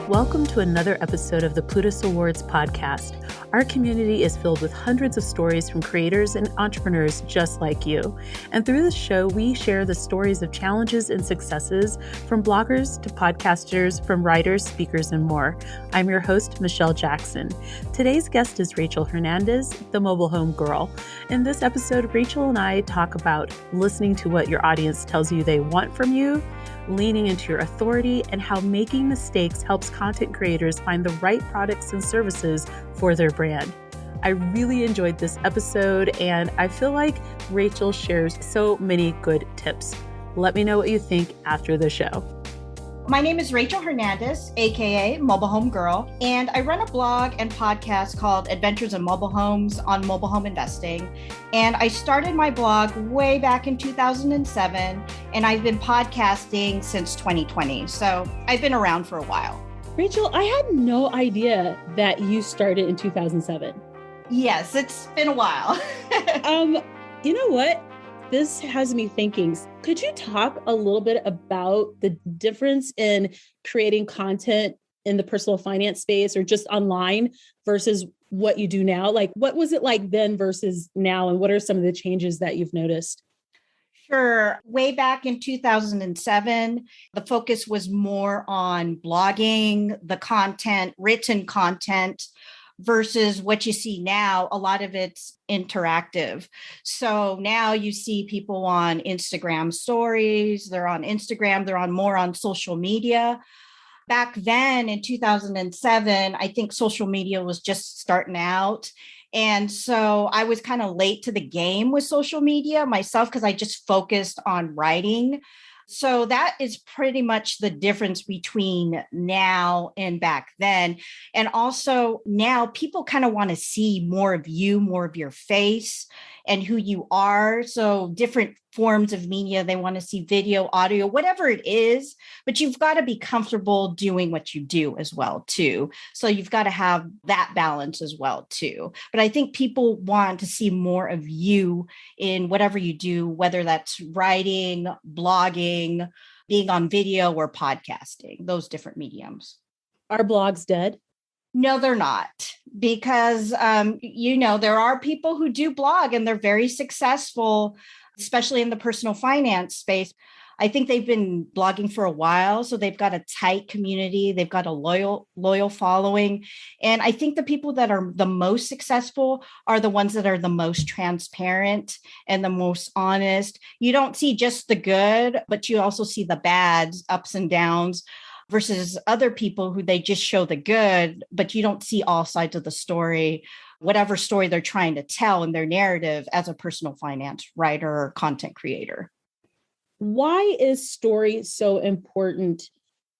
Welcome to another episode of the Plutus Awards Podcast. Our community is filled with hundreds of stories from creators and entrepreneurs just like you. And through this show, we share the stories of challenges and successes from bloggers to podcasters, from writers, speakers, and more. I'm your host, Michelle Jackson. Today's guest is Rachel Hernandez, the Mobile Home Gurl. In this episode, Rachel and I talk about listening to what your audience tells you they want from you, leaning into your authority, and how making mistakes helps content creators find the right products and services for their brand. I really enjoyed this episode, and I feel like Rachel shares so many good tips. Let me know what you think after the show. My name is Rachel Hernandez, aka Mobile Home Gurl, and I run a blog and podcast called Adventures in Mobile Homes on mobile home investing. And I started my blog way back in 2007, and I've been podcasting since 2020. So I've been around for a while. Rachel, I had no idea that you started in 2007. Yes, it's been a while. You know what? This has me thinking. Could you talk a little bit about the difference in creating content in the personal finance space or just online versus what you do now? Like, what was it like then versus now? And what are some of the changes that you've noticed? Sure. Way back in 2007, the focus was more on blogging, the content, written content, versus what you see now. A lot of it's interactive. So now you see people on Instagram stories, they're on Instagram, they're on more on social media. Back then in 2007, I think social media was just starting out. And so I was kind of late to the game with social media myself because I just focused on writing. So that is pretty much the difference between now and back then. And also now people kind of want to see more of you, more of your face and who you are. So different forms of media, they want to see video, audio, whatever it is, but you've got to be comfortable doing what you do as well, too. So you've got to have that balance as well, too. But I think people want to see more of you in whatever you do, whether that's writing, blogging, being on video or podcasting, those different mediums. Are blogs dead? No, they're not, because, there are people who do blog and they're very successful, especially in the personal finance space. I think they've been blogging for a while, so they've got a tight community. They've got a loyal following. And I think the people that are the most successful are the ones that are the most transparent and the most honest. You don't see just the good, but you also see the bads, ups and downs, versus other people who they just show the good, but you don't see all sides of the story, whatever story they're trying to tell in their narrative as a personal finance writer or content creator. Why is story so important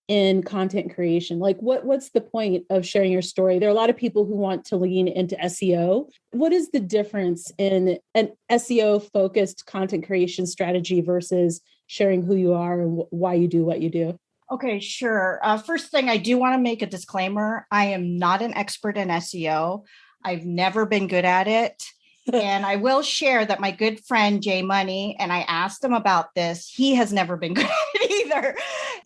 in content creation? Like what's the point of sharing your story? There are a lot of people who want to lean into SEO. What is the difference in an SEO focused content creation strategy versus sharing who you are and why you do what you do? Okay, sure. First thing, I do want to make a disclaimer. I am not an expert in SEO. I've never been good at it. And I will share that my good friend, Jay Money, and I asked him about this. He has never been good at it either.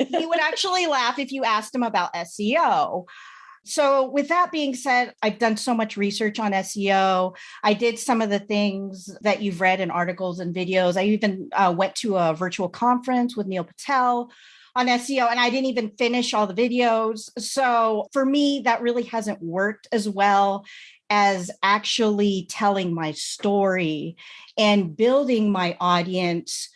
He would actually laugh if you asked him about SEO. So with that being said, I've done so much research on SEO. I did some of the things that you've read in articles and videos. I even went to a virtual conference with Neil Patel on SEO, and I didn't even finish all the videos. So for me, that really hasn't worked as well as actually telling my story and building my audience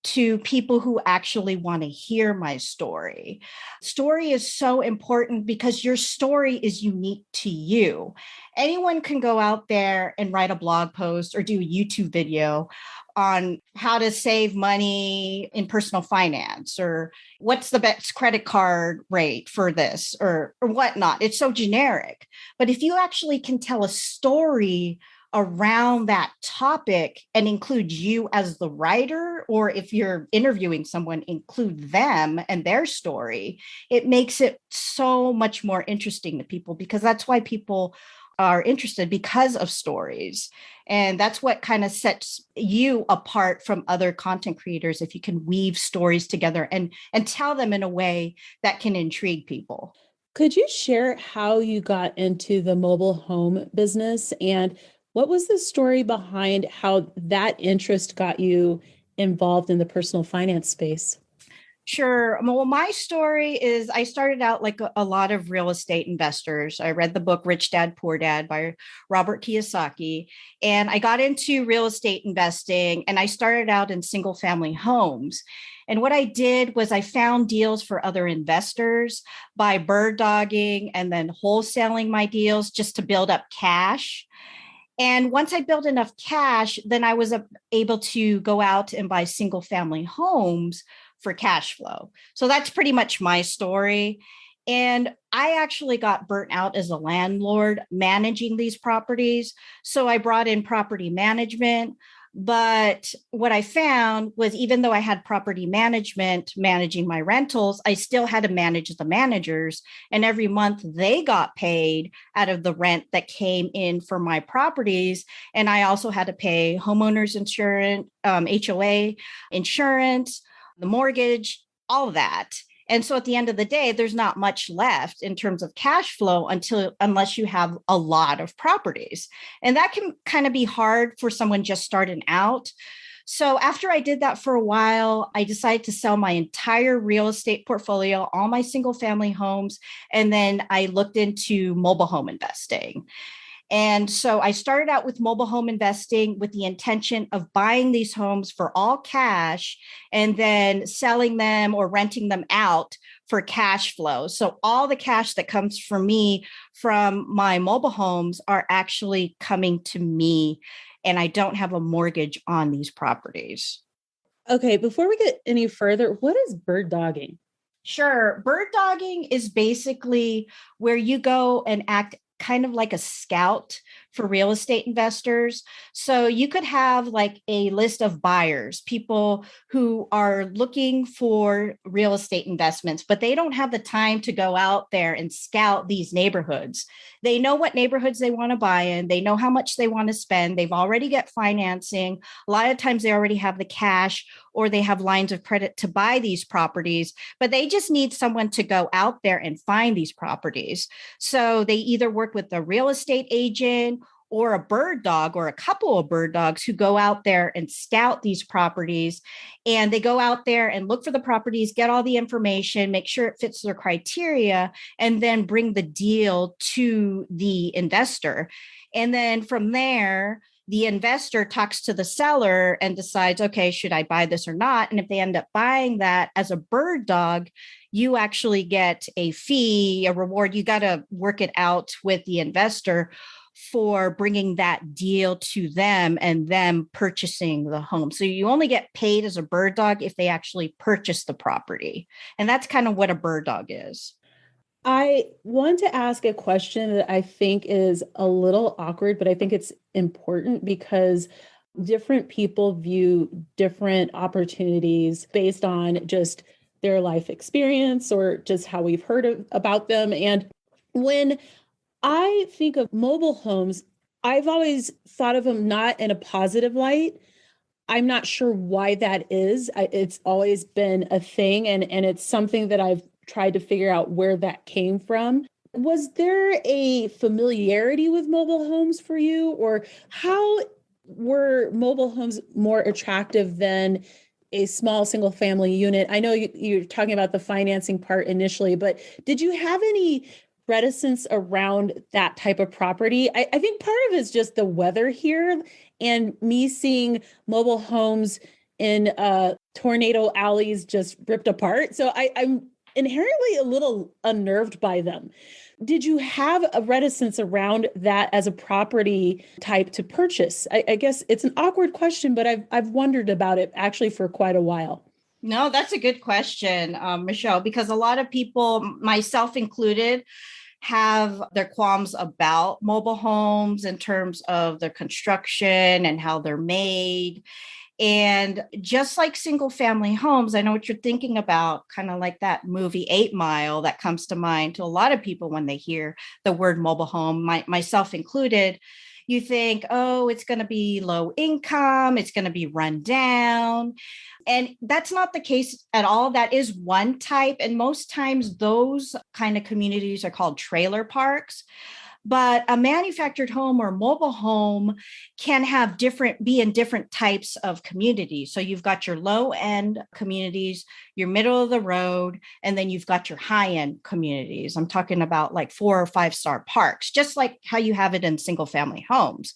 to people who actually want to hear my story. Story is so important because your story is unique to you. Anyone can go out there and write a blog post or do a YouTube video on how to save money in personal finance, or what's the best credit card rate for this, or whatnot. It's so generic. But if you actually can tell a story around that topic and include you as the writer, or if you're interviewing someone, include them and their story, it makes it so much more interesting to people, because that's why people are interested, because of stories. And that's what kind of sets you apart from other content creators, if you can weave stories together and tell them in a way that can intrigue people. Could you share how you got into the mobile home business and what was the story behind how that interest got you involved in the personal finance space? Sure. Well, my story is I started out like a lot of real estate investors. I read the book Rich Dad, Poor Dad by Robert Kiyosaki, and I got into real estate investing and I started out in single family homes. And what I did was I found deals for other investors by bird dogging and then wholesaling my deals just to build up cash. And once I built enough cash, then I was able to go out and buy single family homes for cash flow. So that's pretty much my story. And I actually got burnt out as a landlord managing these properties. So I brought in property management. But what I found was even though I had property management managing my rentals, I still had to manage the managers. And every month they got paid out of the rent that came in for my properties. And I also had to pay homeowners insurance, HOA insurance, the mortgage, all of that. And so at the end of the day, there's not much left in terms of cash flow unless you have a lot of properties. And that can kind of be hard for someone just starting out. So after I did that for a while, I decided to sell my entire real estate portfolio, all my single family homes, and then I looked into mobile home investing. And so I started out with mobile home investing with the intention of buying these homes for all cash and then selling them or renting them out for cash flow. So all the cash that comes from me from my mobile homes are actually coming to me, and I don't have a mortgage on these properties. Okay, before we get any further, what is bird dogging? Sure. Bird dogging is basically where you go and act kind of like a scout for real estate investors. So you could have like a list of buyers, people who are looking for real estate investments, but they don't have the time to go out there and scout these neighborhoods. They know what neighborhoods they want to buy in. They know how much they want to spend. They've already got financing. A lot of times they already have the cash or they have lines of credit to buy these properties, but they just need someone to go out there and find these properties. So they either work with a real estate agent or a bird dog or a couple of bird dogs who go out there and scout these properties. And they go out there and look for the properties, get all the information, make sure it fits their criteria, and then bring the deal to the investor. And then from there, the investor talks to the seller and decides, okay, should I buy this or not? And if they end up buying that as a bird dog, you actually get a fee, a reward. You got to work it out with the investor for bringing that deal to them and them purchasing the home. So you only get paid as a bird dog if they actually purchase the property. And that's kind of what a bird dog is. I want to ask a question that I think is a little awkward, but I think it's important because different people view different opportunities based on just their life experience or just how we've heard about them. And when I think of mobile homes, I've always thought of them not in a positive light. I'm not sure why that is. It's always been a thing, and it's something that I've tried to figure out where that came from. Was there a familiarity with mobile homes for you, or how were mobile homes more attractive than a small single family unit? I know you're talking about the financing part initially, but did you have any reticence around that type of property? I think part of it is just the weather here and me seeing mobile homes in tornado alleys just ripped apart. So I'm inherently a little unnerved by them. Did you have a reticence around that as a property type to purchase? I guess it's an awkward question, but I've wondered about it actually for quite a while. No, that's a good question, Michelle, because a lot of people, myself included, have their qualms about mobile homes in terms of the construction and how they're made. And just like single family homes, I know what you're thinking about, kind of like that movie 8 Mile that comes to mind to a lot of people when they hear the word mobile home, myself included. You think, oh, it's going to be low income, it's going to be run down. And that's not the case at all. That is one type. And most times those kind of communities are called trailer parks. But a manufactured home or mobile home can have be in different types of communities. So you've got your low end communities, your middle of the road, and then you've got your high end communities. I'm talking about like 4 or 5 star parks, just like how you have it in single family homes.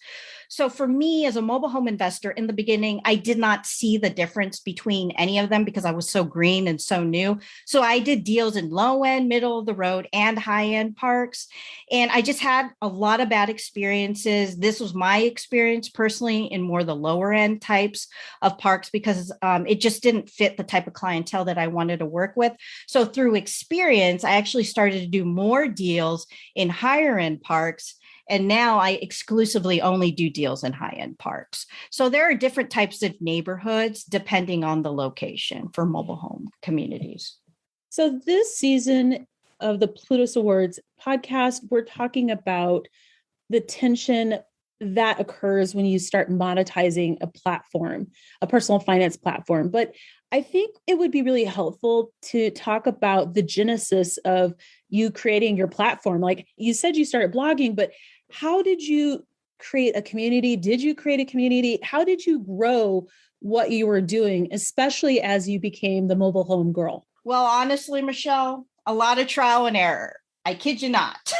So for me as a mobile home investor in the beginning, I did not see the difference between any of them because I was so green and so new. So I did deals in low end, middle of the road, and high end parks. And I just had a lot of bad experiences. This was my experience personally in more the lower end types of parks because it just didn't fit the type of clientele that I wanted to work with. So through experience, I actually started to do more deals in higher end parks. And now I exclusively only do deals in high-end parks. So there are different types of neighborhoods depending on the location for mobile home communities. So this season of the Plutus Awards podcast, we're talking about the tension that occurs when you start monetizing a platform, a personal finance platform. But I think it would be really helpful to talk about the genesis of you creating your platform. Like you said, you started blogging, but how did you create a community? Did you create a community? How did you grow what you were doing, especially as you became the Mobile Home Gurl? Well, honestly, Michelle, a lot of trial and error. I kid you not.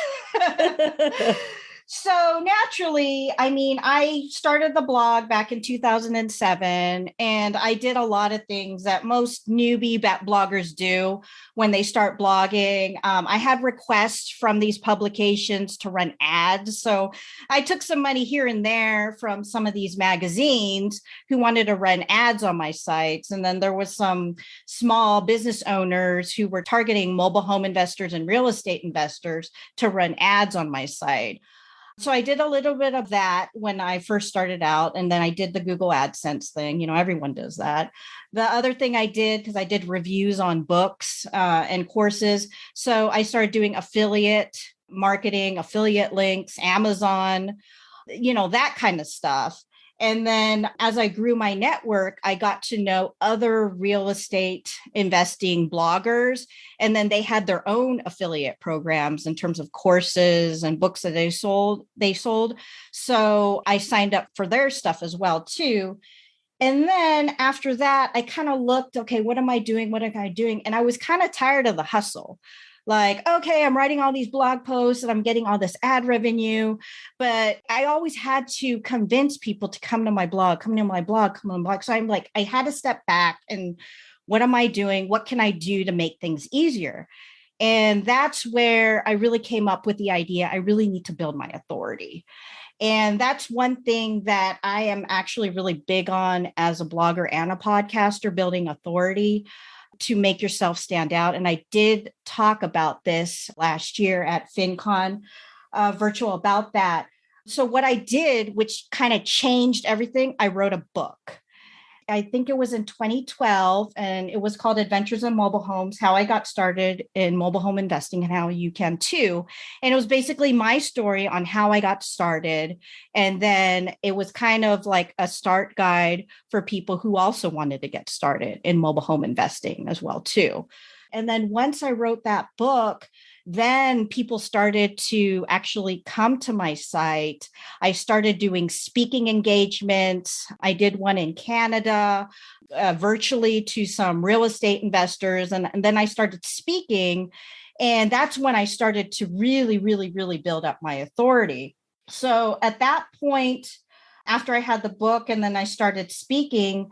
So naturally, I started the blog back in 2007, and I did a lot of things that most newbie bloggers do when they start blogging. I had requests from these publications to run ads. So I took some money here and there from some of these magazines who wanted to run ads on my sites. And then there was some small business owners who were targeting mobile home investors and real estate investors to run ads on my site. So I did a little bit of that when I first started out. And then I did the Google AdSense thing. You know, everyone does that. The other thing I did, because I did reviews on books and courses. So I started doing affiliate marketing, affiliate links, Amazon, that kind of stuff. And then as I grew my network, I got to know other real estate investing bloggers. And then they had their own affiliate programs in terms of courses and books that they sold. So I signed up for their stuff as well, too. And then after that, I kind of looked, okay, what am I doing? What am I doing? And I was kind of tired of the hustle. Like, okay, I'm writing all these blog posts and I'm getting all this ad revenue, but I always had to convince people to come to my blog. So I'm like, I had to step back and what am I doing? What can I do to make things easier? And that's where I really came up with the idea. I really need to build my authority. And that's one thing that I am actually really big on as a blogger and a podcaster, building authority to make yourself stand out. And I did talk about this last year at FinCon virtual about that. So what I did, which kind of changed everything, I wrote a book. I think it was in 2012, and it was called Adventures in Mobile Homes, How I Got Started in Mobile Home Investing and How You Can Too. And it was basically my story on how I got started. And then it was kind of like a start guide for people who also wanted to get started in mobile home investing as well, too. And then once I wrote that book, then people started to actually come to my site. I started doing speaking engagements. I did one in Canada, virtually to some real estate investors. And then I started speaking. And that's when I started to really, really, really build up my authority. So at that point, after I had the book and then I started speaking,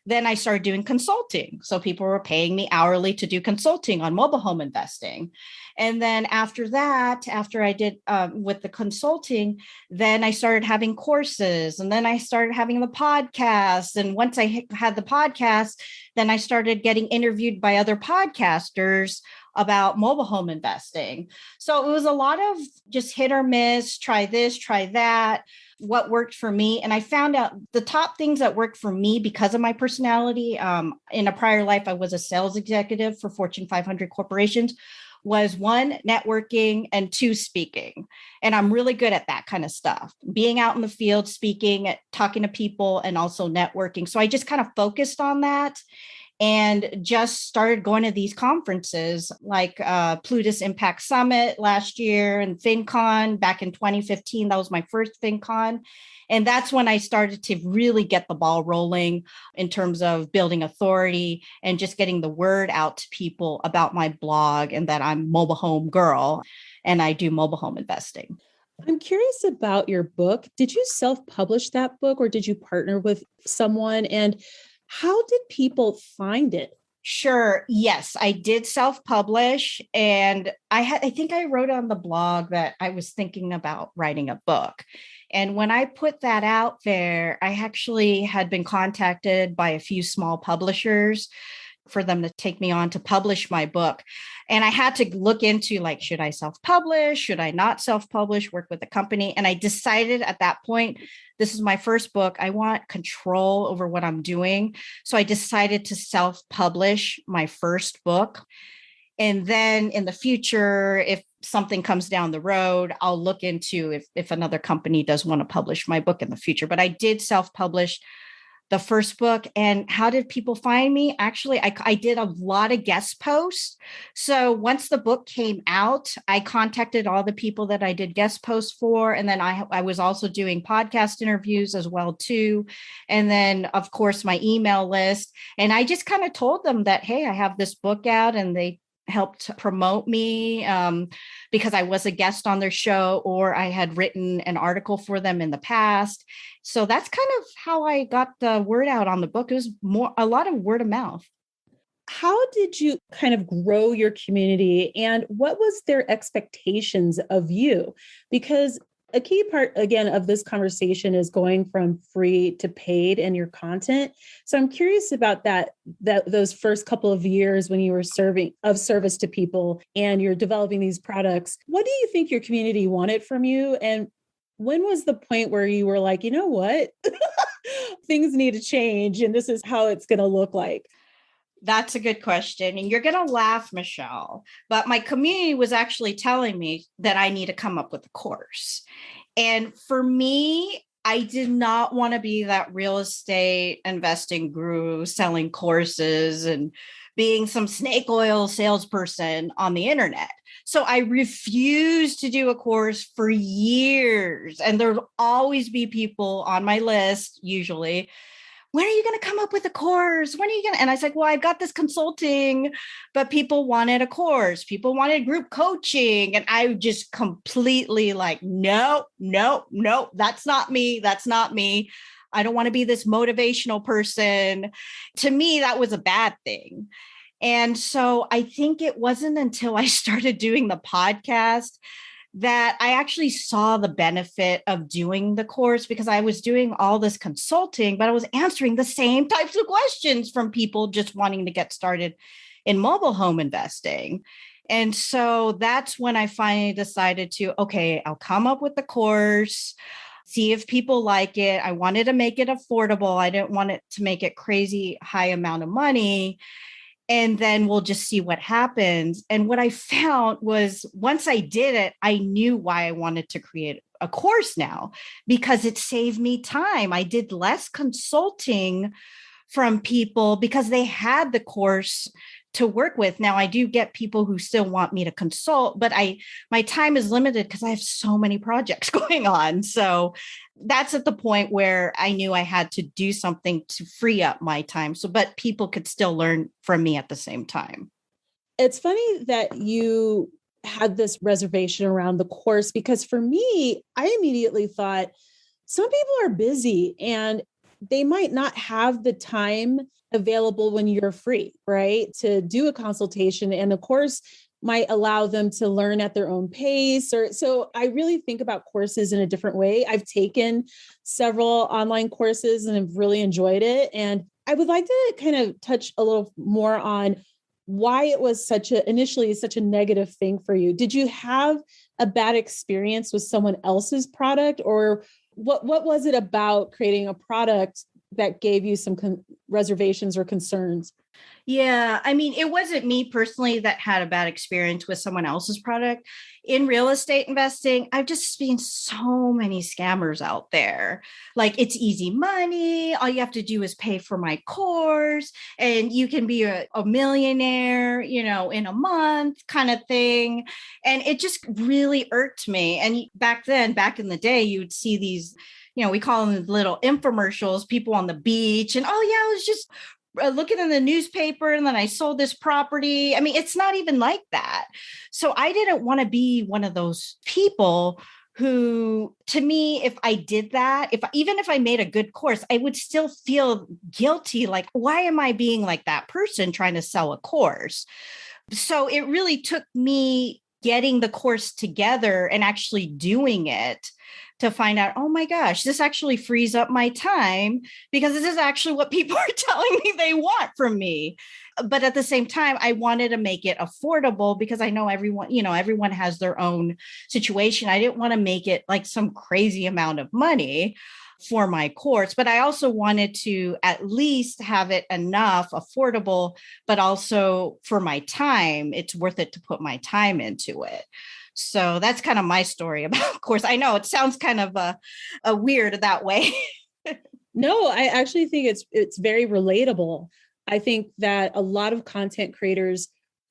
then I started doing consulting. So people were paying me hourly to do consulting on mobile home investing. And then after that, after I did with the consulting, then I started having courses, and then I started having the podcast. And once I had the podcast, then I started getting interviewed by other podcasters about mobile home investing. So it was a lot of just hit or miss, try this, try that, what worked for me. And I found out the top things that worked for me because of my personality. In a prior life, I was a sales executive for Fortune 500 corporations. was one, networking, and two, speaking. And I'm really good at that kind of stuff, being out in the field, speaking, talking to people, and also networking. So I just kind of focused on that and just started going to these conferences like Plutus Impact Summit last year and FinCon back in 2015. That was my first FinCon. And that's when I started to really get the ball rolling in terms of building authority and just getting the word out to people about my blog and that I'm Mobile Home Gurl and I do mobile home investing. I'm curious about your book. Did you self-publish that book or did you partner with someone? And how did people find it? Sure. Yes, I did self-publish. And I think I wrote on the blog that I was thinking about writing a book. And when I put that out there, I actually had been contacted by a few small publishers for them to take me on to publish my book. And I had to look into like, should I self-publish? Should I not self-publish, work with a company? And I decided at that point, this is my first book. I want control over what I'm doing. So I decided to self-publish my first book. And then in the future, if something comes down the road, I'll look into if another company does want to publish my book in the future. But I did self-publish the first book. And how did people find me? Actually, I did a lot of guest posts. So once the book came out, I contacted all the people that I did guest posts for. And then I was also doing podcast interviews as well, too. And then, of course, my email list. And I just kind of told them that, hey, I have this book out, and they helped promote me because I was a guest on their show or I had written an article for them in the past. So that's kind of how I got the word out on the book. It was a lot of word of mouth. How did you kind of grow your community and what was their expectations of you? Because a key part, again, of this conversation is going from free to paid in your content. So I'm curious about that those first couple of years when you were service to people and you're developing these products. What do you think your community wanted from you? And when was the point where you were like, you know what, things need to change and this is how it's going to look like? That's a good question. And you're going to laugh, Michelle, but my community was actually telling me that I need to come up with a course. And for me, I did not want to be that real estate investing guru selling courses and being some snake oil salesperson on the internet. So I refused to do a course for years. And there'll always be people on my list, usually, when are you going to come up with a course? When are you going to? And I was like, well, I've got this consulting, but people wanted a course. People wanted group coaching. And I just completely like, no, that's not me. That's not me. I don't want to be this motivational person. To me, that was a bad thing. And so I think it wasn't until I started doing the podcast that I actually saw the benefit of doing the course because I was doing all this consulting, but I was answering the same types of questions from people just wanting to get started in mobile home investing. And so that's when I finally decided to, okay, I'll come up with the course, see if people like it. I wanted to make it affordable. I didn't want it to make it crazy high amount of money. And then we'll just see what happens. And what I found was once I did it, I knew why I wanted to create a course now, because it saved me time. I did less consulting from people because they had the course to work with. Now I do get people who still want me to consult, but my time is limited because I have so many projects going on. So that's at the point where I knew I had to do something to free up my time. So, but people could still learn from me at the same time. It's funny that you had this reservation around the course, because for me, I immediately thought some people are busy and they might not have the time available when you're free, right? To do a consultation, and the course might allow them to learn at their own pace. So I really think about courses in a different way. I've taken several online courses and have really enjoyed it. And I would like to kind of touch a little more on why it was initially such a negative thing for you. Did you have a bad experience with someone else's product, or what was it about creating a product that gave you some reservations or concerns? Yeah, I mean, it wasn't me personally that had a bad experience with someone else's product. In real estate investing, I've just seen so many scammers out there. Like, it's easy money. All you have to do is pay for my course, and you can be a millionaire, in a month kind of thing. And it just really irked me. And back then, back in the day, you would see these, we call them little infomercials, people on the beach, and oh, yeah, it was just looking in the newspaper and then I sold this property. I mean, it's not even like that. So I didn't want to be one of those people who, to me, if I did that, even if I made a good course, I would still feel guilty. Like, why am I being like that person trying to sell a course? So it really took me getting the course together and actually doing it to find out, oh my gosh, this actually frees up my time because this is actually what people are telling me they want from me. But at the same time, I wanted to make it affordable because I know everyone has their own situation. I didn't want to make it like some crazy amount of money for my course, but I also wanted to at least have it enough affordable, but also for my time, it's worth it to put my time into it. So that's kind of my story about course. I know it sounds kind of a weird that way. No, I actually think it's very relatable. I think that a lot of content creators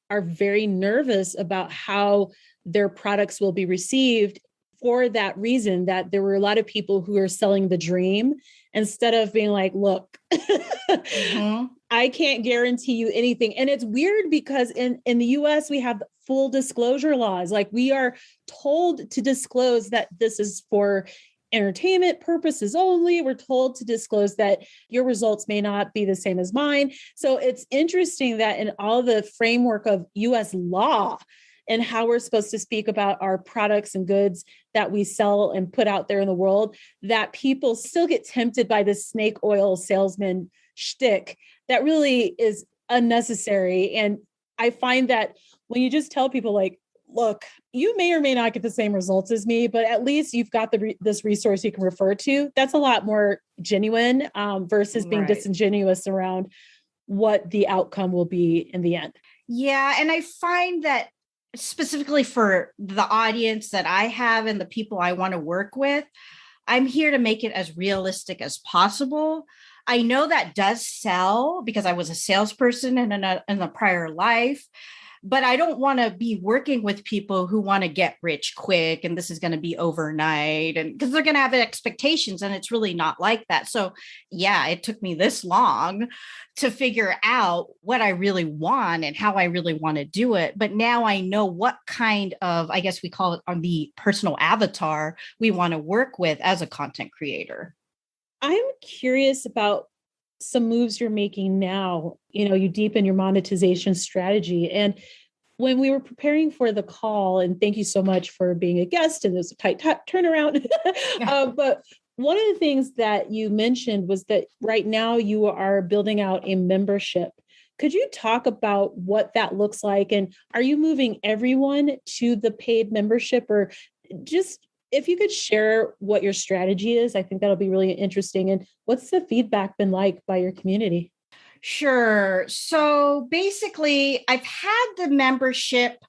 are very nervous about how their products will be received for that reason, that there were a lot of people who are selling the dream instead of being like, look, mm-hmm. I can't guarantee you anything. And it's weird because in the US, we have full disclosure laws. Like, we are told to disclose that this is for entertainment purposes only. We're told to disclose that your results may not be the same as mine. So it's interesting that in all the framework of US law and how we're supposed to speak about our products and goods that we sell and put out there in the world, that people still get tempted by this snake oil salesman shtick that really is unnecessary. And I find that when you just tell people like, look, you may or may not get the same results as me, but at least you've got this resource you can refer to. That's a lot more genuine versus being disingenuous around what the outcome will be in the end. Yeah. And I find that specifically for the audience that I have and the people I want to work with, I'm here to make it as realistic as possible. I know that does sell because I was a salesperson in a prior life, but I don't want to be working with people who want to get rich quick and this is going to be overnight, and because they're going to have expectations and it's really not like that. So yeah, it took me this long to figure out what I really want and how I really want to do it. But now I know what kind of, I guess we call it on the personal avatar we want to work with as a content creator. I'm curious about some moves you're making now. You deepen your monetization strategy. And when we were preparing for the call, and thank you so much for being a guest, and there's a tight turnaround. But one of the things that you mentioned was that right now you are building out a membership. Could you talk about what that looks like? And are you moving everyone to the paid membership, or just if you could share what your strategy is, I think that'll be really interesting. And what's the feedback been like by your community? Sure. So basically, I've had the membership.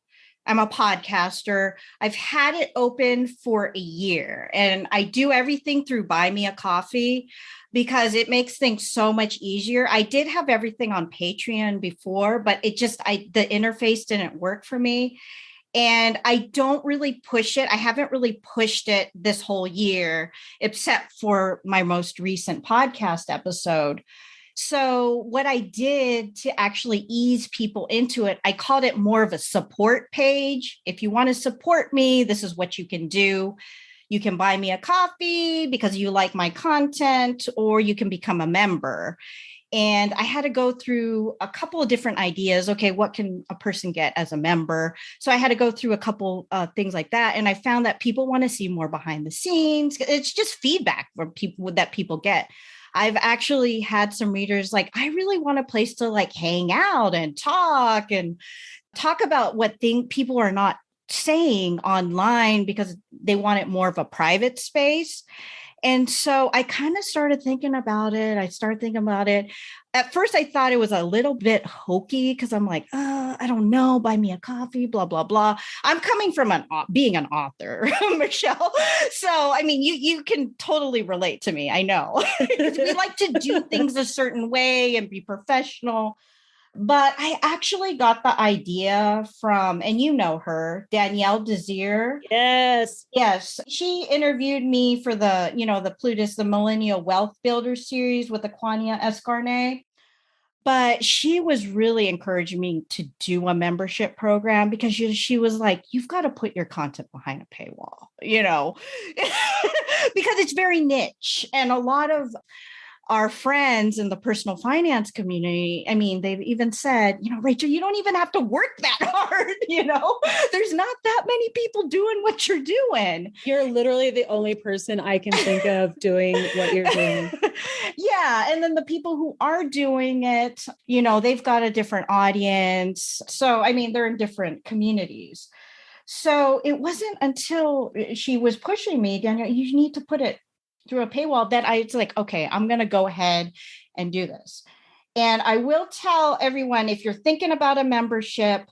I'm a podcaster. I've had it open for a year, and I do everything through Buy Me a Coffee because it makes things so much easier. I did have everything on Patreon before, but the interface didn't work for me. And I don't really push it. I haven't really pushed it this whole year, except for my most recent podcast episode. So what I did to actually ease people into it, I called it more of a support page. If you want to support me, this is what you can do. You can buy me a coffee because you like my content, or you can become a member. And I had to go through a couple of different ideas. Okay, what can a person get as a member? So I had to go through a couple things like that. And I found that people want to see more behind the scenes. It's just feedback from people that people get. I've actually had some readers like, I really want a place to like hang out and talk about what people are not saying online because they want it more of a private space. And so I kind of started thinking about it. At first, I thought it was a little bit hokey because I'm like, I don't know, buy me a coffee, blah, blah, blah. I'm coming from being an author, Michelle. So, I mean, you can totally relate to me. I know. We like to do things a certain way and be professional. But I actually got the idea from, and you know her, Danielle Desir. Yes. Yes. She interviewed me for the Plutus, the Millennial Wealth Builder series with Aquania Escarnet. But she was really encouraging me to do a membership program because she was like, you've got to put your content behind a paywall, because it's very niche. And a lot of our friends in the personal finance community, I mean, they've even said, Rachel, you don't even have to work that hard. There's not that many people doing what you're doing. You're literally the only person I can think of doing what you're doing. Yeah. And then the people who are doing it, they've got a different audience. So, I mean, they're in different communities. So it wasn't until she was pushing me, Danielle, you need to put it through a paywall, that I was like, okay, I'm going to go ahead and do this. And I will tell everyone, if you're thinking about a membership,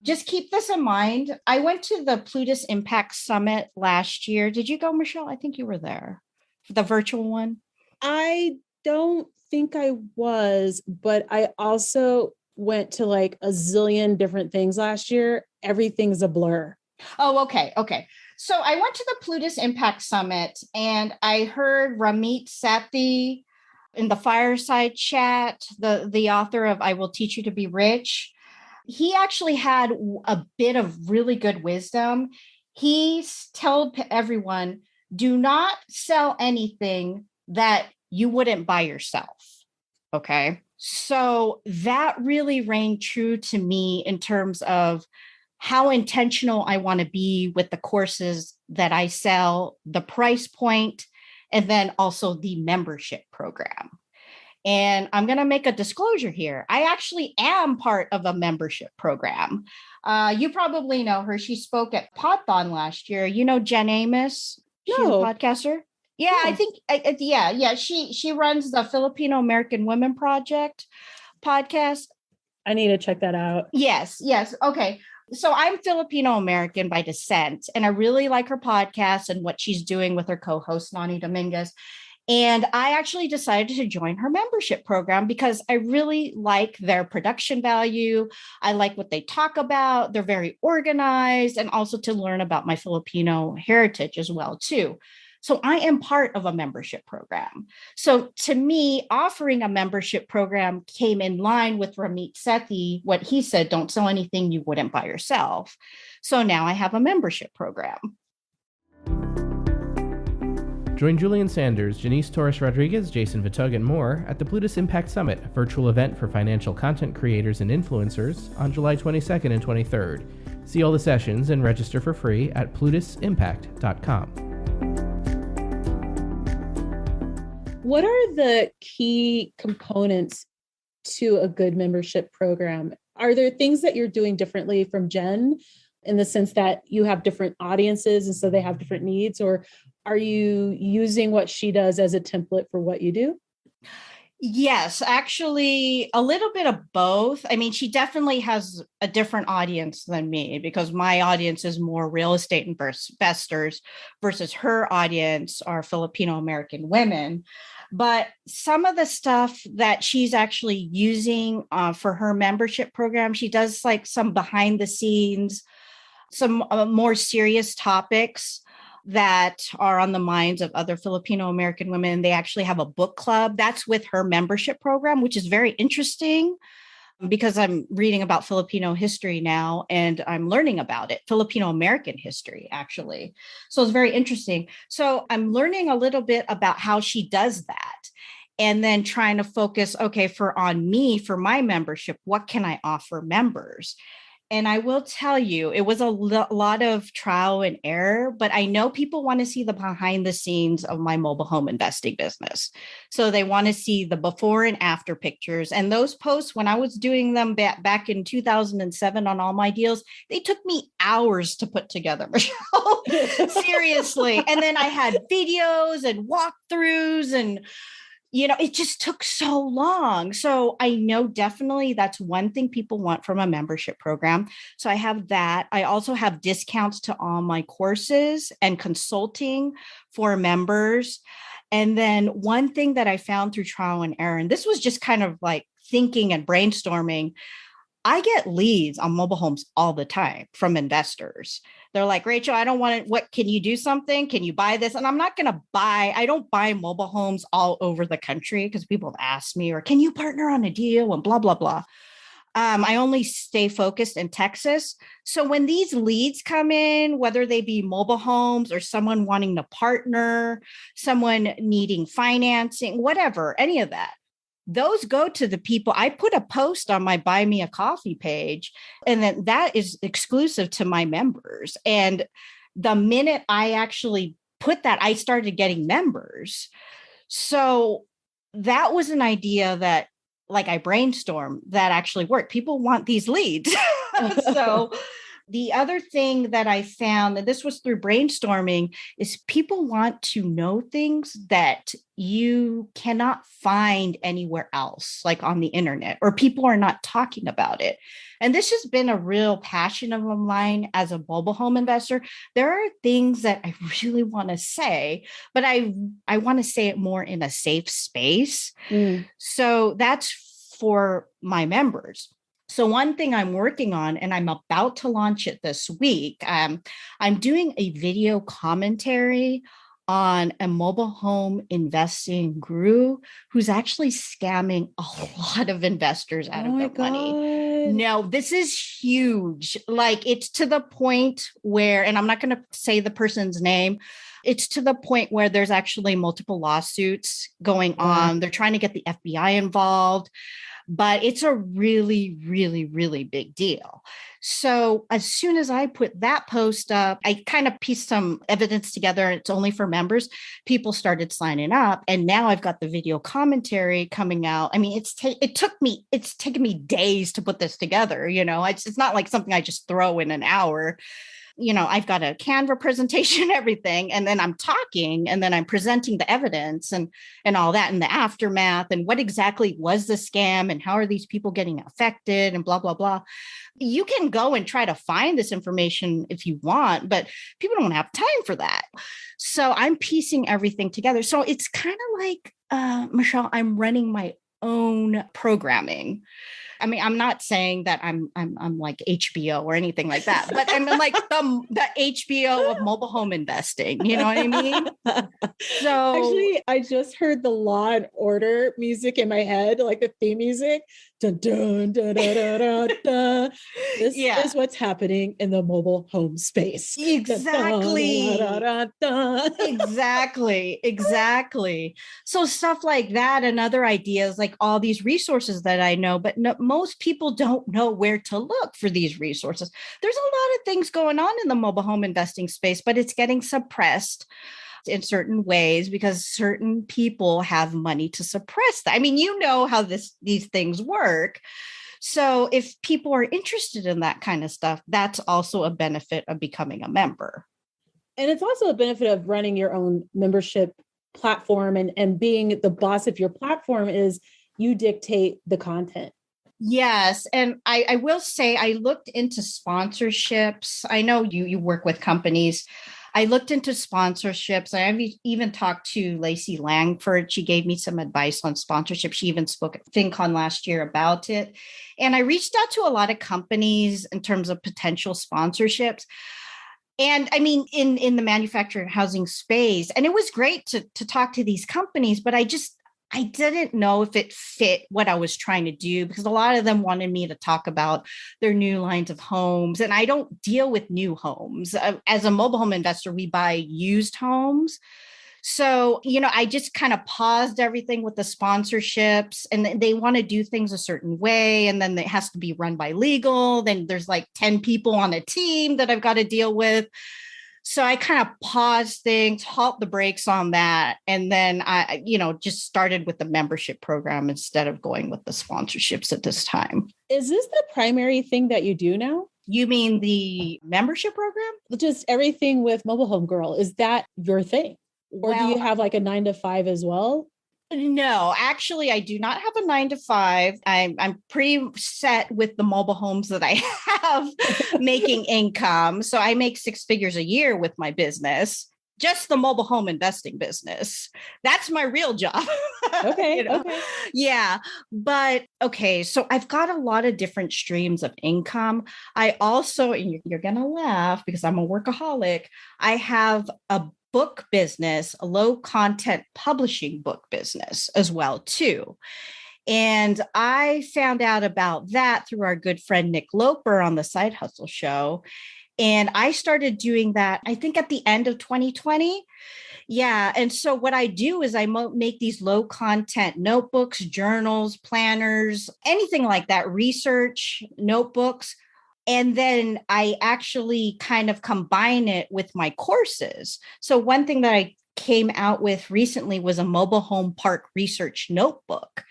just keep this in mind. I went to the Plutus Impact Summit last year. Did you go, Michelle? I think you were there. The virtual one. I don't think I was, but I also went to like a zillion different things last year. Everything's a blur. Oh, okay. Okay. So I went to the Plutus Impact Summit and I heard Ramit Sethi in the fireside chat, the author of I Will Teach You to Be Rich. He actually had a bit of really good wisdom. He told everyone, do not sell anything that you wouldn't buy yourself. Okay. So that really rang true to me in terms of how intentional I want to be with the courses that I sell, the price point, and then also the membership program. And I'm going to make a disclosure here. I actually am part of a membership program. You probably know her. She spoke at Podthon last year. You know Jen Amos? She's a podcaster. Yeah, I think, She runs the Filipino American Women Project podcast. I need to check that out. Yes. Okay. So I'm Filipino American by descent, and I really like her podcast and what she's doing with her co-host, Nani Dominguez. And I actually decided to join her membership program because I really like their production value. I like what they talk about. They're very organized, and also to learn about my Filipino heritage as well, too. So I am part of a membership program. So to me, offering a membership program came in line with Ramit Sethi, what he said, don't sell anything you wouldn't buy yourself. So now I have a membership program. Join Julian Sanders, Janice Torres-Rodriguez, Jason Vitug, and more at the Plutus Impact Summit, a virtual event for financial content creators and influencers on July 22nd and 23rd. See all the sessions and register for free at PlutusImpact.com. What are the key components to a good membership program? Are there things that you're doing differently from Jen in the sense that you have different audiences and so they have different needs? Or are you using what she does as a template for what you do? Yes, actually, a little bit of both. I mean, she definitely has a different audience than me because my audience is more real estate investors versus her audience are Filipino American women. But some of the stuff that she's actually using for her membership program, she does like some behind the scenes, some more serious topics that are on the minds of other Filipino American women. They actually have a book club that's with her membership program, which is very interesting because I'm reading about Filipino history now and I'm learning about it, Filipino American history, actually. So it's very interesting. So I'm learning a little bit about how she does that and then trying to focus, okay, for my membership, what can I offer members? And I will tell you, it was a lot of trial and error, but I know people want to see the behind the scenes of my mobile home investing business. So they want to see the before and after pictures. And those posts, when I was doing them back in 2007 on all my deals, they took me hours to put together, Michelle. Seriously. And then I had videos and walkthroughs and it just took so long. So I know definitely that's one thing people want from a membership program. So I have that. I also have discounts to all my courses and consulting for members. And then one thing that I found through trial and error, and this was just kind of like thinking and brainstorming, I get leads on mobile homes all the time from investors. They're like, Rachel, I don't want it. What, can you do something? Can you buy this? And I'm not going to I don't buy mobile homes all over the country because people have asked me, or can you partner on a deal and blah, blah, blah. I only stay focused in Texas. So when these leads come in, whether they be mobile homes or someone wanting to partner, someone needing financing, whatever, any of that, those go to the people. I put a post on my Buy Me a Coffee page, and then that is exclusive to my members. And the minute I actually put that, I started getting members. So that was an idea that, like, I brainstormed that actually worked. People want these leads. So the other thing that I found, and this was through brainstorming, is people want to know things that you cannot find anywhere else, like on the internet, or people are not talking about it. And this has been a real passion of mine as a mobile home investor. There are things that I really want to say, but I want to say it more in a safe space. So that's for my members. So one thing I'm working on, and I'm about to launch it this week, I'm doing a video commentary on a mobile home investing guru who's actually scamming a lot of investors out of their money. No, this is huge. Like, it's to the point where, and I'm not going to say the person's name, it's to the point where there's actually multiple lawsuits going on. They're trying to get the FBI involved. But it's a really, really, really big deal. So as soon as I put that post up, I kind of pieced some evidence together. It's only for members. People started signing up. And now I've got the video commentary coming out. I mean, it's taken me days to put this together. It's not like something I just throw in an hour. I've got a Canva presentation, everything, and then I'm talking, and then I'm presenting the evidence and all that, and the aftermath, and what exactly was the scam, and how are these people getting affected, and blah, blah, blah. You can go and try to find this information if you want, but people don't have time for that. So I'm piecing everything together. So it's kind of like, Michelle, I'm running my own programming. I mean, I'm not saying that I'm like HBO or anything like that, but I'm like the HBO of mobile home investing. You know what I mean? So actually, I just heard the Law and Order music in my head, like the theme music. Dun, dun, dun, dun, dun, dun, dun. This is what's happening in the mobile home space. Exactly. Dun, dun, dun, dun. Exactly. So stuff like that and other ideas, like all these resources that I know, but most people don't know where to look for these resources. There's a lot of things going on in the mobile home investing space, but it's getting suppressed in certain ways because certain people have money to suppress that. I mean, how these things work. So if people are interested in that kind of stuff, that's also a benefit of becoming a member. And it's also a benefit of running your own membership platform and being the boss of your platform is you dictate the content. Yes. And I will say I looked into sponsorships. I know you work with companies. I looked into sponsorships. I've even talked to Lacey Langford. She gave me some advice on sponsorship. She even spoke at FinCon last year about it. And I reached out to a lot of companies in terms of potential sponsorships. And I mean, in the manufactured housing space, and it was great to talk to these companies, but I didn't know if it fit what I was trying to do because a lot of them wanted me to talk about their new lines of homes. And I don't deal with new homes. As a mobile home investor, we buy used homes. So, I just kind of paused everything with the sponsorships, and they want to do things a certain way. And then it has to be run by legal. Then there's like 10 people on a team that I've got to deal with. So I kind of paused things, halt the brakes on that. And then I, just started with the membership program instead of going with the sponsorships at this time. Is this the primary thing that you do now? You mean the membership program? Just everything with Mobile Home Gurl. Is that your thing? Or do you have like a 9-to-5 as well? No, actually, I do not have a 9-to-5. I'm pretty set with the mobile homes that I have making income. So I make 6 figures a year with my business, just the mobile home investing business. That's my real job. Okay. Okay. Yeah. But okay. So I've got a lot of different streams of income. I also, and you're going to laugh because I'm a workaholic, I have a book business, a low content publishing book business as well too. And I found out about that through our good friend Nick Loper on the Side Hustle Show. And I started doing that, I think at the end of 2020. Yeah. And so what I do is I make these low content notebooks, journals, planners, anything like that, research notebooks. And then I actually kind of combine it with my courses. So one thing that I came out with recently was a mobile home park research notebook.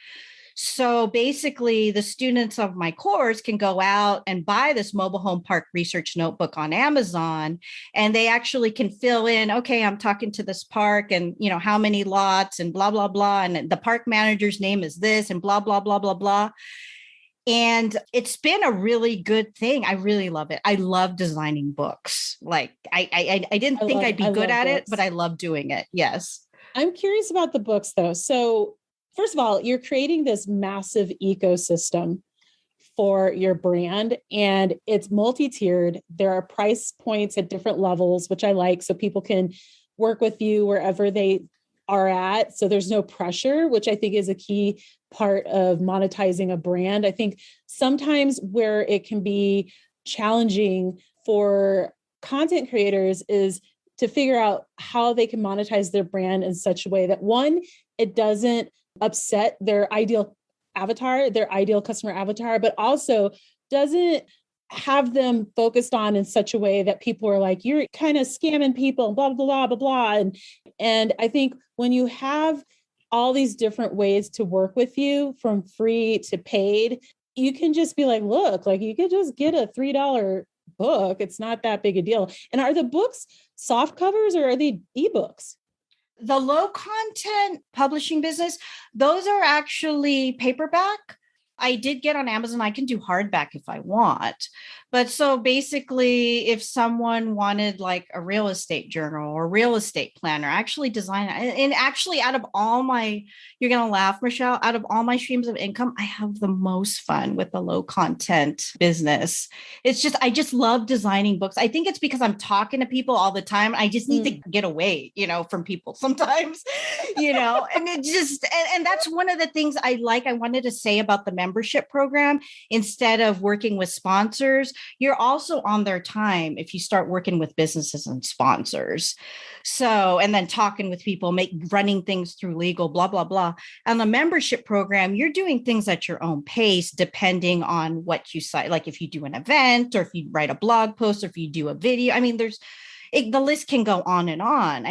So basically, the students of my course can go out and buy this mobile home park research notebook on Amazon, and they actually can fill in, okay, I'm talking to this park and, how many lots and blah, blah, blah. And the park manager's name is this and blah, blah, blah, blah, blah. And it's been a really good thing. I really love it. I love designing books. Like I didn't think I'd be good at it, but I love doing it. Yes. I'm curious about the books though. So first of all, you're creating this massive ecosystem for your brand, and it's multi-tiered. There are price points at different levels, which I like. So people can work with you wherever they are at. So there's no pressure, which I think is a key part of monetizing a brand. I think sometimes where it can be challenging for content creators is to figure out how they can monetize their brand in such a way that, one, it doesn't upset their ideal avatar, their ideal customer avatar, but also doesn't have them focused on in such a way that people are like, you're kind of scamming people and blah, blah, blah, blah, blah. And I think when you have all these different ways to work with you, from free to paid, you can just be like, look, like you could just get a $3 book. It's not that big a deal. And are the books soft covers or are they ebooks? The low content publishing business, those are actually paperback. I did get on Amazon. I can do hardback if I want. But so basically, if someone wanted like a real estate journal or real estate planner, I actually design it. And actually, out of all my, you're going to laugh, Michelle, out of all my streams of income, I have the most fun with the low content business. It's just, I just love designing books. I think it's because I'm talking to people all the time. I just need to get away, from people sometimes, and it just, and that's one of the things I wanted to say about the membership program. Instead of working with sponsors, you're also on their time if you start working with businesses and sponsors. So, and then talking with people, running things through legal, blah, blah, blah. On the membership program, you're doing things at your own pace, depending on what you cite. Like if you do an event or if you write a blog post or if you do a video, the list can go on and on.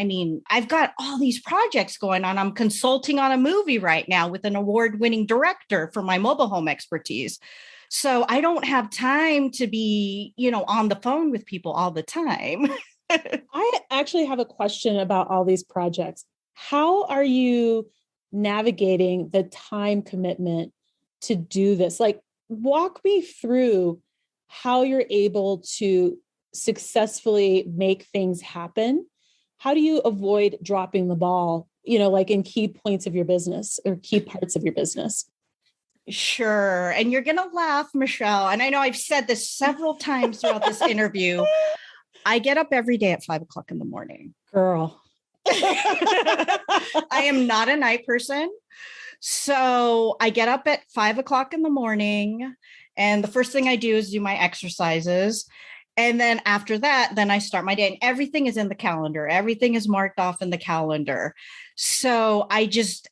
I've got all these projects going on. I'm consulting on a movie right now with an award-winning director for my mobile home expertise. So I don't have time to be, on the phone with people all the time. I actually have a question about all these projects. How are you navigating the time commitment to do this? Like, walk me through how you're able to successfully make things happen. How do you avoid dropping the ball, like in key points of your business or key parts of your business? Sure. And you're going to laugh, Michelle. And I know I've said this several times throughout this interview. I get up every day at 5:00 in the morning. Girl. I am not a night person. So I get up at 5:00 in the morning. And the first thing I do is do my exercises. And then after that, then I start my day and everything is in the calendar. Everything is marked off in the calendar. So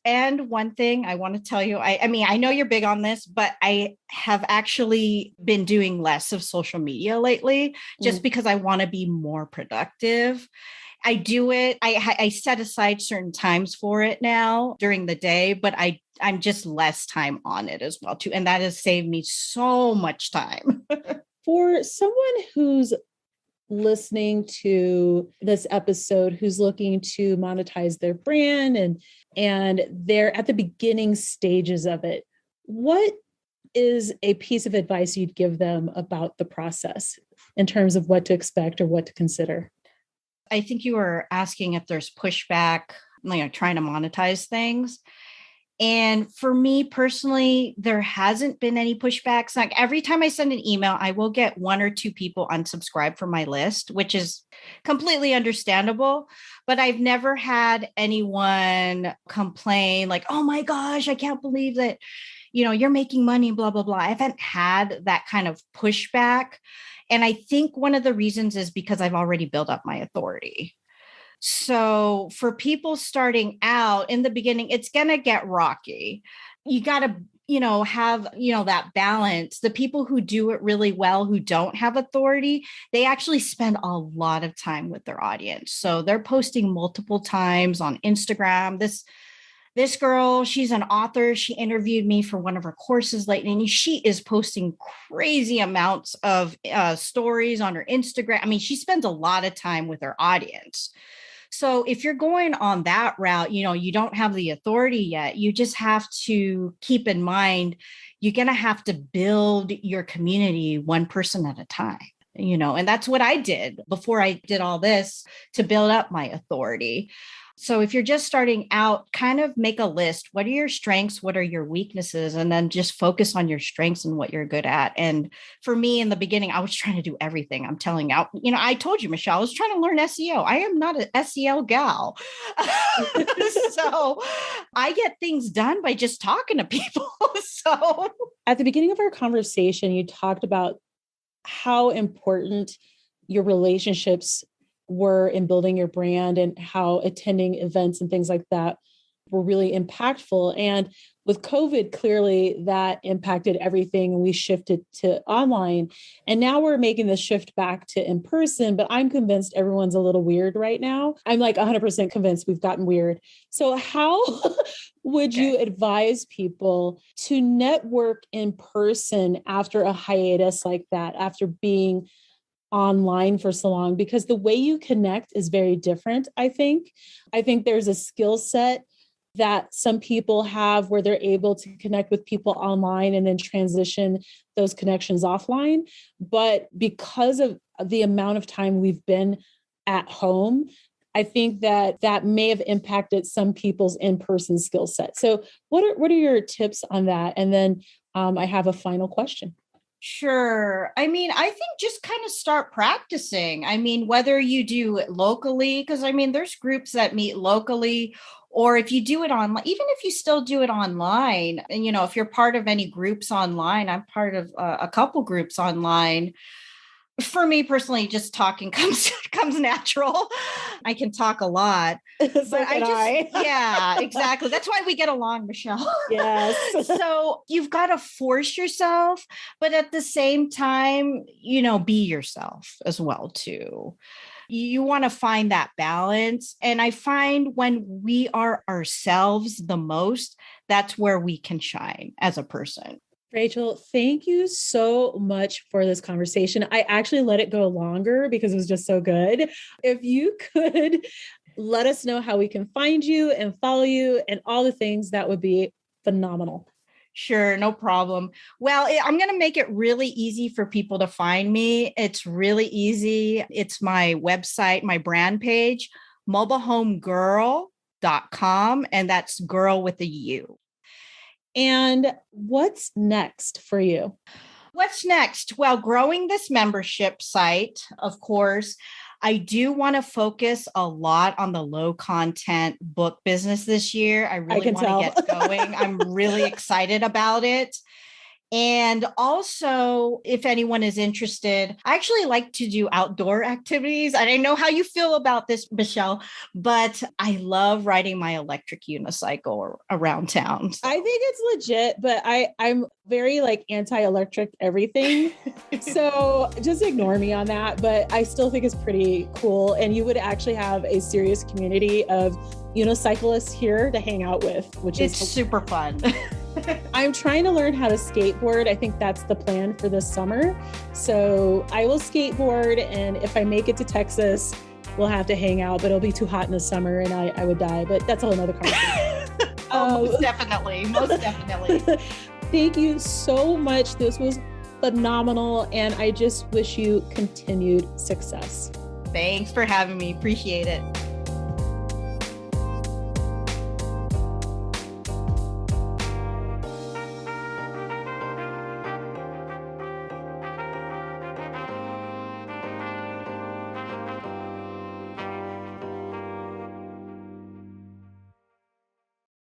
and one thing I want to tell you, I mean, I know you're big on this, but I have actually been doing less of social media lately, just because I want to be more productive. I do it. I set aside certain times for it now during the day, but I'm just less time on it as well too. And that has saved me so much time. For someone who's listening to this episode, who's looking to monetize their brand and they're at the beginning stages of it, what is a piece of advice you'd give them about the process in terms of what to expect or what to consider? I think you were asking if there's pushback, trying to monetize things. And for me personally, there hasn't been any pushbacks. Like every time I send an email, I will get 1 or 2 people unsubscribe from my list, which is completely understandable. But I've never had anyone complain like, oh my gosh, I can't believe that, you're making money, blah, blah, blah. I haven't had that kind of pushback. And I think one of the reasons is because I've already built up my authority. So for people starting out in the beginning, it's going to get rocky. You got to, have, that balance. The people who do it really well, who don't have authority, they actually spend a lot of time with their audience. So they're posting multiple times on Instagram. This girl, she's an author. She interviewed me for one of her courses lately, and she is posting crazy amounts of stories on her Instagram. I mean, she spends a lot of time with her audience. So if you're going on that route, you don't have the authority yet. You just have to keep in mind, you're going to have to build your community one person at a time, and that's what I did before I did all this to build up my authority. So if you're just starting out, kind of make a list. What are your strengths? What are your weaknesses? And then just focus on your strengths and what you're good at. And for me in the beginning, I was trying to do everything. I'm telling you, I told you, Michelle, I was trying to learn SEO. I am not an SEO gal. So I get things done by just talking to people. So at the beginning of our conversation, you talked about how important your relationships were in building your brand and how attending events and things like that were really impactful. And with COVID, clearly that impacted everything and we shifted to online. And now we're making the shift back to in person, but I'm convinced everyone's a little weird right now. I'm like 100% convinced we've gotten weird. So how would you advise people to network in person after a hiatus like that, after being online for so long? Because the way you connect is very different. I think there's a skill set that some people have where they're able to connect with people online and then transition those connections offline. But because of the amount of time we've been at home, I think that may have impacted some people's in-person skill set. So what are your tips on that? And then I have a final question. Sure. I mean, I think just kind of start practicing. I mean, whether you do it locally, because there's groups that meet locally, or if you do it online, even if you still do it online, and, if you're part of any groups online, I'm part of a couple groups online. For me personally, just talking comes natural. I can talk a lot. Yeah, exactly. That's why we get along, Michelle. Yes. So you've got to force yourself, but at the same time, be yourself as well too. You want to find that balance. And I find when we are ourselves the most, that's where we can shine as a person. Rachel, thank you so much for this conversation. I actually let it go longer because it was just so good. If you could let us know how we can find you and follow you and all the things, that would be phenomenal. Sure, no problem. Well, I'm going to make it really easy for people to find me. It's really easy. It's my website, my brand page, mobilehomegurl.com, and that's girl with a U. And what's next for you? What's next? Well, growing this membership site, of course. I do want to focus a lot on the low content book business this year. I really want to get going. I'm really excited about it. And also, if anyone is interested, I actually like to do outdoor activities. I don't know how you feel about this, Michelle, but I love riding my electric unicycle around town. So. I think it's legit, but I'm very like anti-electric everything. So just ignore me on that. But I still think it's pretty cool. And you would actually have a serious community of unicyclists here to hang out with, which is super fun. I'm trying to learn how to skateboard. I think that's the plan for this summer. So I will skateboard, and if I make it to Texas, we'll have to hang out, but it'll be too hot in the summer and I would die, but that's a whole nother conversation. Most definitely. Thank you so much. This was phenomenal, and I just wish you continued success. Thanks for having me. Appreciate it.